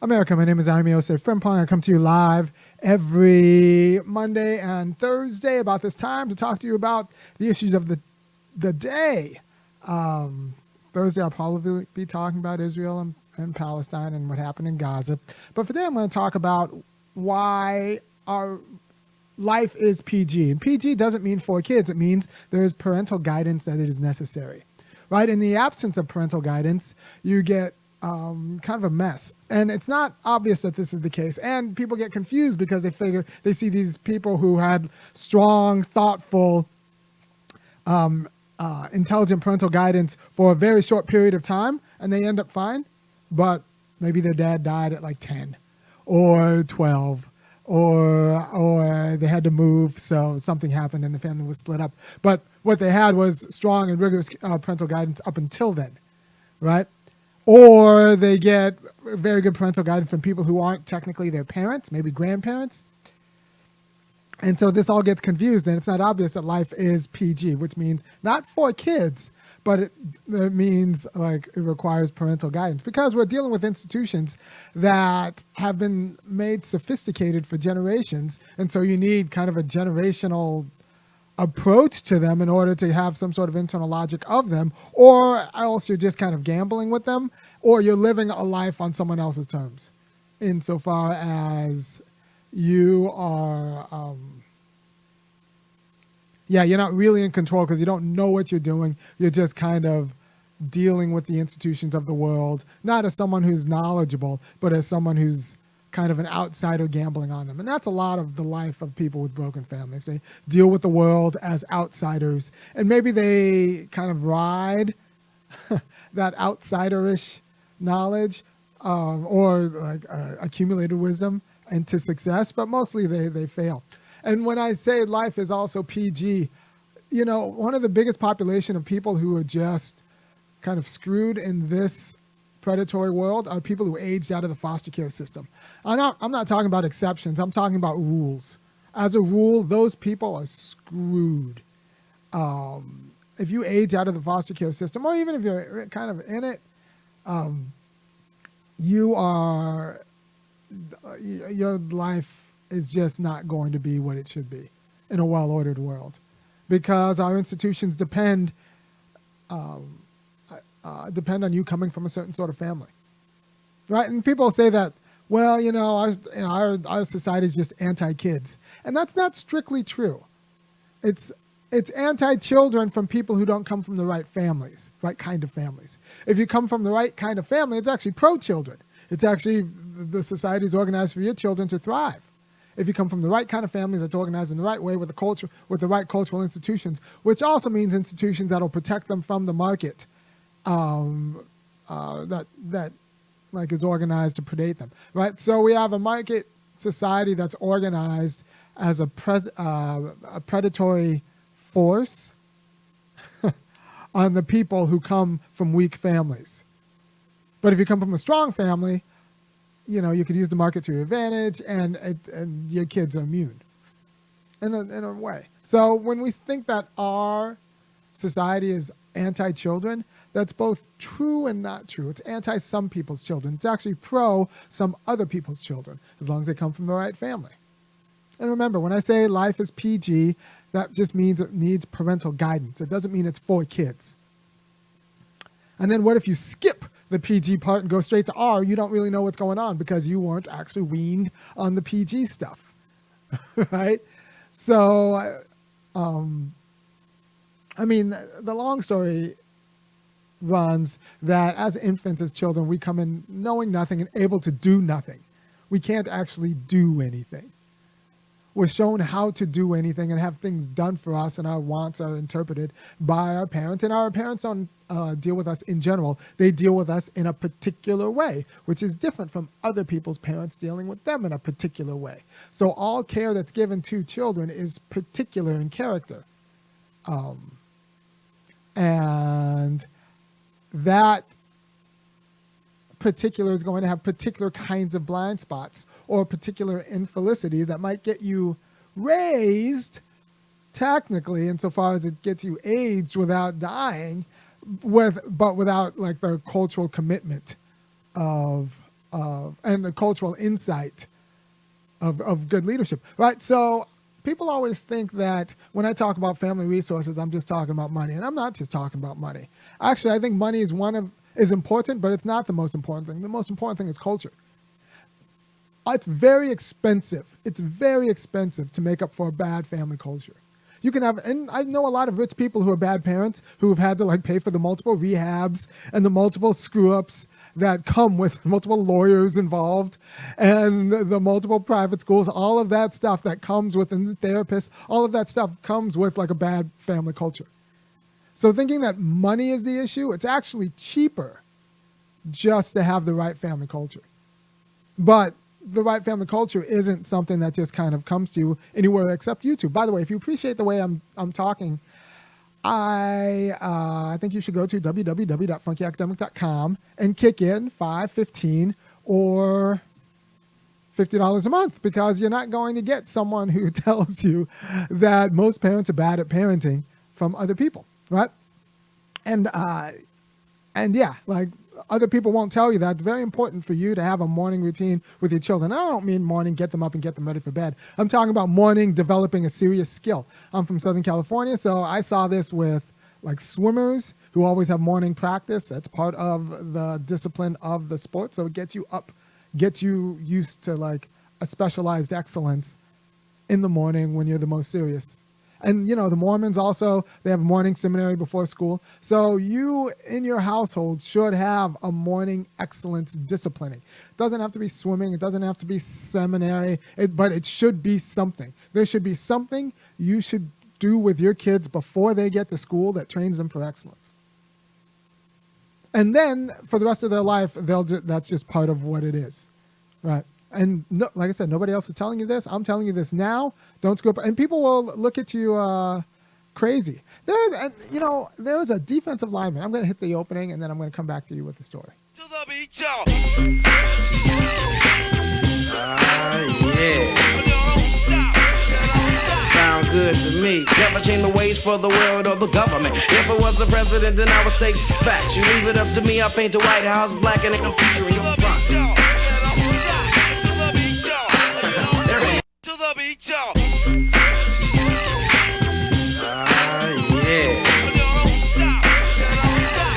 America, my name is Osei-Frimpong. I come to you live every Monday and Thursday about this time to talk to you about the issues of the day. Thursday, I'll probably be talking about Israel and Palestine and what happened in Gaza. But for today, I'm going to talk about why our life is PG. And PG doesn't mean for kids. It means there is parental guidance that it is necessary. Right? In the absence of parental guidance, you get kind of a mess. And it's not obvious that this is the case. And people get confused because they see these people who had strong, thoughtful, intelligent parental guidance for a very short period of time, and they end up fine. But maybe their dad died at like 10 or 12, or they had to move, so something happened and the family was split up. But what they had was strong and rigorous parental guidance up until then, right? Or they get very good parental guidance from people who aren't technically their parents, maybe grandparents. And so this all gets confused, and it's not obvious that life is PG, which means not for kids, but it means like it requires parental guidance because we're dealing with institutions that have been made sophisticated for generations. And so you need kind of a generational approach to them in order to have some sort of internal logic of them, or else you're just kind of gambling with them, or you're living a life on someone else's terms insofar as you are you're not really in control because you don't know what you're doing. You're just kind of dealing with the institutions of the world, not as someone who's knowledgeable, but as someone who's kind of an outsider gambling on them. And that's a lot of the life of people with broken families. They deal with the world as outsiders, and maybe they kind of ride that outsiderish knowledge or like accumulated wisdom into success, but mostly they fail. And when I say life is also PG, you know, one of the biggest population of people who are just kind of screwed in this predatory world are people who aged out of the foster care system. I'm not talking about exceptions. I'm talking about rules. As a rule, those people are screwed. If you age out of the foster care system, or even if you're kind of in it, your life is just not going to be what it should be in a well-ordered world, because our institutions depend on you coming from a certain sort of family, right? And people say that, well, our society is just anti-kids, and that's not strictly true. It's anti-children from people who don't come from the right families, right kind of families. If you come from the right kind of family, it's actually pro-children. It's actually the society is organized for your children to thrive. If you come from the right kind of families that's organized in the right way with the culture, with the right cultural institutions, which also means institutions that will protect them from the market, that like is organized to predate them, right? So we have a market society that's organized as a predatory force on the people who come from weak families. But if you come from a strong family, you could use the market to your advantage, and your kids are immune in a way. So when we think that our society is anti-children, that's both true and not true. It's anti some people's children. It's actually pro some other people's children, as long as they come from the right family. And remember, when I say life is PG, that just means it needs parental guidance. It doesn't mean it's for kids. And then what if you skip the PG part and go straight to R? You don't really know what's going on because you weren't actually weaned on the PG stuff, right? So, the long story runs that as infants, as children, we come in knowing nothing and able to do nothing. We can't actually do anything. We're shown how to do anything and have things done for us, and our wants are interpreted by our parents. And our parents don't deal with us in general. They deal with us in a particular way, which is different from other people's parents dealing with them in a particular way. So all care that's given to children is particular in character. And that particular is going to have particular kinds of blind spots or particular infelicities that might get you raised technically insofar as it gets you aged without dying, but without like the cultural commitment of and the cultural insight of good leadership, right? So people always think that when I talk about family resources, I'm just talking about money, and I'm not just talking about money. Actually, I think money is important, but it's not the most important thing. The most important thing is culture. It's very expensive. It's very expensive to make up for a bad family culture. You can have, and I know a lot of rich people who are bad parents who have had to like pay for the multiple rehabs and the multiple screw-ups that come with multiple lawyers involved and the multiple private schools, all of that stuff that comes with, and the therapists, all of that stuff comes with like a bad family culture. So thinking that money is the issue, it's actually cheaper just to have the right family culture. But the right family culture isn't something that just kind of comes to you anywhere except YouTube. By the way, if you appreciate the way I'm talking, I think you should go to www.funkyacademic.com and kick in $5, $15, or $50 a month, because you're not going to get someone who tells you that most parents are bad at parenting from other people, right? And yeah, like other people won't tell you that. It's very important for you to have a morning routine with your children. I don't mean morning, get them up and get them ready for bed. I'm talking about morning developing a serious skill. I'm from Southern California, so I saw this with like swimmers who always have morning practice. That's part of the discipline of the sport. So it gets you up, gets you used to like a specialized excellence in the morning when you're the most serious. And, you know, the Mormons also, they have a morning seminary before school. So you in your household should have a morning excellence disciplining. It doesn't have to be swimming. It doesn't have to be seminary, but it should be something. There should be something you should do with your kids before they get to school that trains them for excellence. And then for the rest of their life, that's just part of what it is, right? And no, like I said, nobody else is telling you this. I'm telling you this now. Don't screw up. And people will look at you crazy. There's a defensive lineman. I'm going to hit the opening, and then I'm going to come back to you with the story. To the beach, y'all. Yeah. Sound good to me. Never change the ways for the world or the government. If I was the president, then I would state facts. You leave it up to me, I paint the White House black and it can feature in your front. Yeah.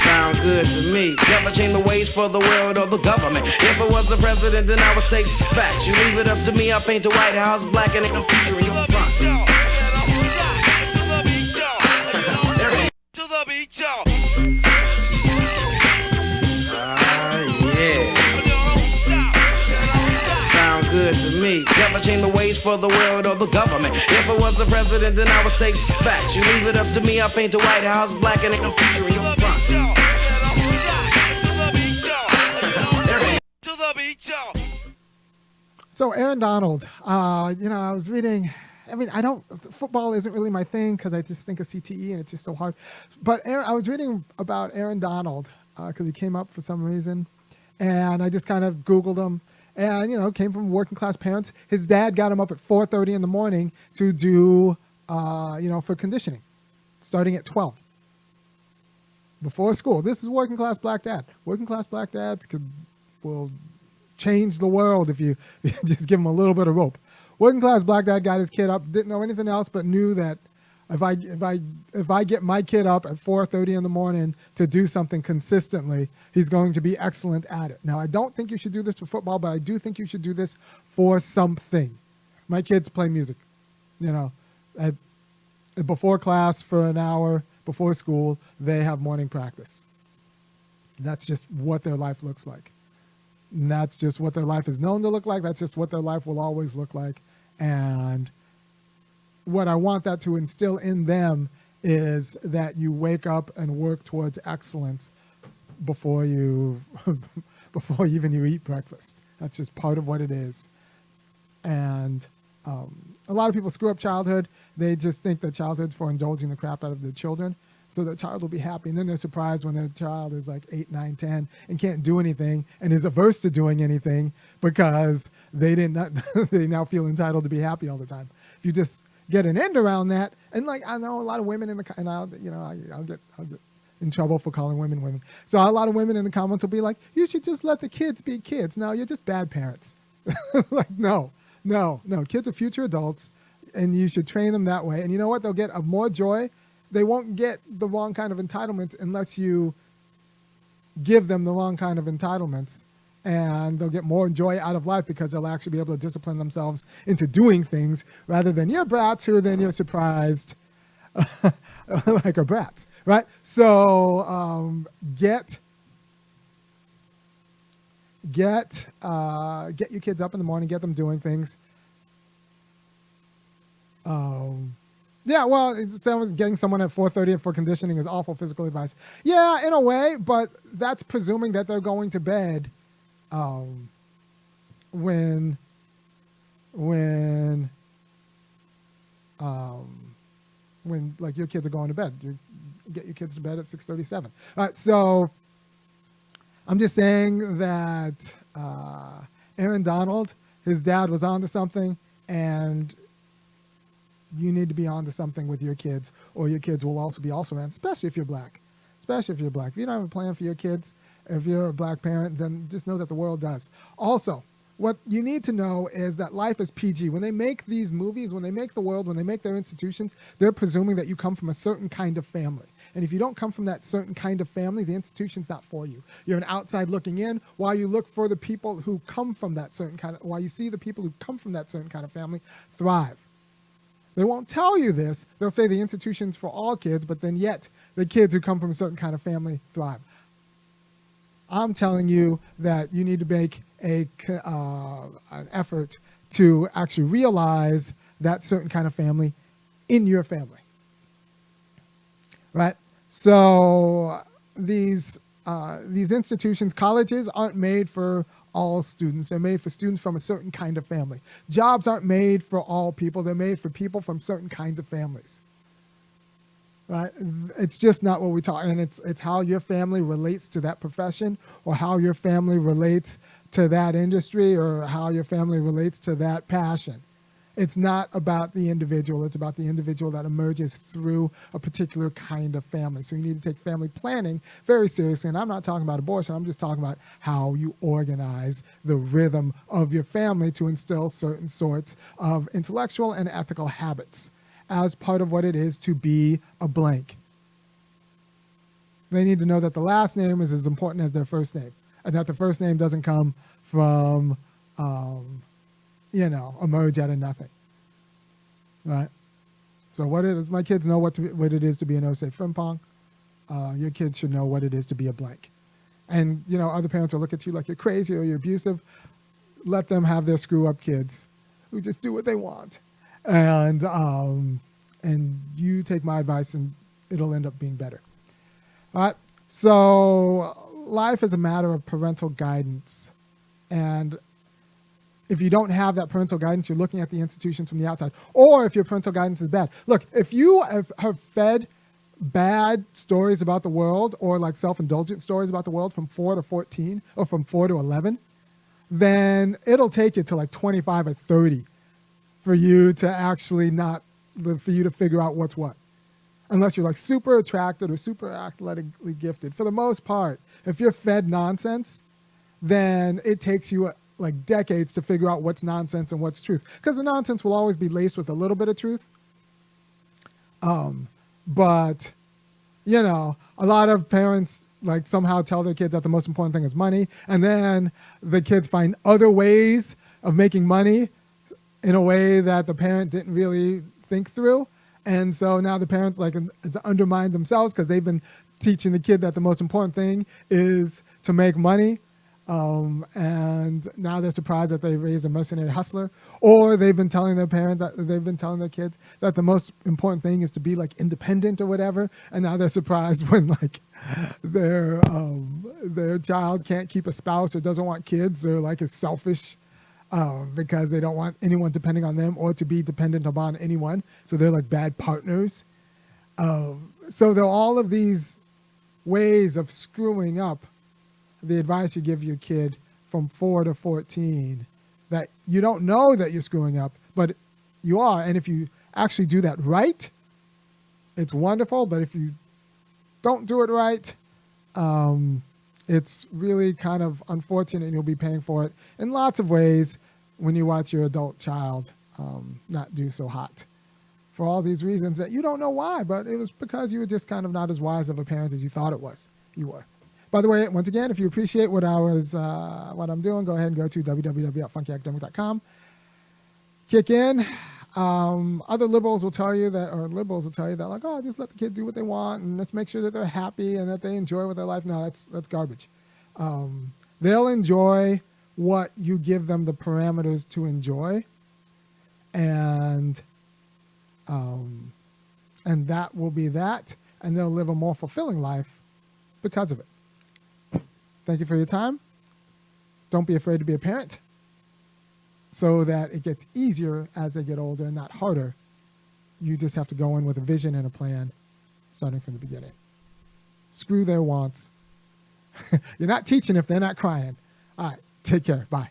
Sound good to me. Never change the ways for the world or the government. If I was the president, then I would state facts. You leave it up to me, I paint the White House black and it can feature in your front. To the beach, y'all. Yeah. Sound good to me. Never change the ways for the world or the government. If I was the president, then I would state facts. You leave it up to me, I paint the White House black and it can feature in your front. To the beach, y'all. So Aaron Donald, I was reading. I mean, football isn't really my thing because I just think of CTE and it's just so hard. But I was reading about Aaron Donald because he came up for some reason, and I just kind of Googled him. And, came from working class parents. His dad got him up at 4:30 in the morning to do, for conditioning, starting at 12 before school. This is working class black dad. Working class black dads will change the world if you just give them a little bit of rope. Working class black dad got his kid up, didn't know anything else, but knew that if I get my kid up at 4:30 in the morning to do something consistently, he's going to be excellent at it. Now, I don't think you should do this for football, but I do think you should do this for something. My kids play music, before class for an hour, before school, they have morning practice. That's just what their life looks like. And that's just what their life is known to look like. That's just what their life will always look like. And what I want that to instill in them is that you wake up and work towards excellence before you even eat breakfast. That's just part of what it is. And a lot of people screw up childhood. They just think that childhood's for indulging the crap out of their children. So their child will be happy. And then they're surprised when their child is like 8, 9, 10 and can't do anything and is averse to doing anything because they now feel entitled to be happy all the time. If you just get an end around that, and like I know a lot of women in the, and I'll get in trouble for calling women women. So a lot of women in the comments will be like, you should just let the kids be kids. No, you're just bad parents. Like, no. Kids are future adults, and you should train them that way. And you know what? They'll get more joy. They won't get the wrong kind of entitlements unless you give them the wrong kind of entitlements. And they'll get more joy out of life because they'll actually be able to discipline themselves into doing things rather than you're brats who then you're surprised like a brats, right? So get your kids up in the morning, get them doing things. Yeah, well, getting someone at 4:30 for conditioning is awful physical advice. Yeah, in a way, but that's presuming that they're going to bed when like your kids are going to bed. You get your kids to bed at 6:37. So I'm just saying that Aaron Donald, his dad was onto something, and you need to be onto something with your kids, or your kids will also be also on, especially if you're black. If you don't have a plan for your kids, if you're a black parent, then just know that the world does. Also, what you need to know is that life is PG. When they make these movies, when they make the world, when they make their institutions, they're presuming that you come from a certain kind of family. And if you don't come from that certain kind of family, the institution's not for you. You're an outside looking in while you look for the people who come from that certain kind of, while you see the people who come from that certain kind of family thrive. They won't tell you this. They'll say the institution's for all kids, but then yet the kids who come from a certain kind of family thrive. I'm telling you that you need to make an effort to actually realize that certain kind of family in your family, right? So these institutions, colleges, aren't made for all students. They're made for students from a certain kind of family. Jobs aren't made for all people. They're made for people from certain kinds of families. Right? It's just not what we talk. And it's how your family relates to that profession, or how your family relates to that industry, or how your family relates to that passion. It's not about the individual. It's about the individual that emerges through a particular kind of family. So you need to take family planning very seriously. And I'm not talking about abortion. I'm just talking about how you organize the rhythm of your family to instill certain sorts of intellectual and ethical habits as part of what it is to be a blank. They need to know that the last name is as important as their first name, and that the first name doesn't come from emerge out of nothing, right? So my kids know what it is to be an Osei-Frimpong. Your kids should know what it is to be a blank. And, other parents will look at you like you're crazy or you're abusive. Let them have their screw-up kids who just do what they want. And you take my advice and it'll end up being better. All right? So life is a matter of parental guidance. And if you don't have that parental guidance, you're looking at the institutions from the outside. Or if your parental guidance is bad. Look, if you have fed bad stories about the world, or like self-indulgent stories about the world from 4 to 14 or from 4 to 11, then it'll take you to like 25 or 30 for you to actually for you to figure out what's what. Unless you're like super attracted or super athletically gifted. For the most part, if you're fed nonsense, then it takes you like decades to figure out what's nonsense and what's truth. Because the nonsense will always be laced with a little bit of truth. But, a lot of parents like somehow tell their kids that the most important thing is money. And then the kids find other ways of making money in a way that the parent didn't really think through. And so now the parents undermine themselves because they've been teaching the kid that the most important thing is to make money. And now they're surprised that they raised a mercenary hustler, or they've been telling their kids that the most important thing is to be like independent or whatever. And now they're surprised when like their child can't keep a spouse or doesn't want kids, or like is selfish, because they don't want anyone depending on them or to be dependent upon anyone. So they're like bad partners. So there are all of these ways of screwing up the advice you give your kid from 4 to 14 that you don't know that you're screwing up, but you are. And if you actually do that right, it's wonderful. But if you don't do it right, it's really kind of unfortunate, and you'll be paying for it in lots of ways when you watch your adult child not do so hot for all these reasons that you don't know why, but it was because you were just kind of not as wise of a parent as you thought you were. By the way, once again, if you appreciate what I'm doing, go ahead and go to www.funkyacademic.com. Kick in. Other liberals will tell you that, like, oh, just let the kid do what they want and let's make sure that they're happy and that they enjoy with their life. No, that's garbage. They'll enjoy what you give them the parameters to enjoy, and that will be that, and they'll live a more fulfilling life because of it. Thank you for your time. Don't be afraid to be a parent, so that it gets easier as they get older and not harder. You just have to go in with a vision and a plan starting from the beginning. Screw their wants. You're not teaching if they're not crying. All right, take care. Bye.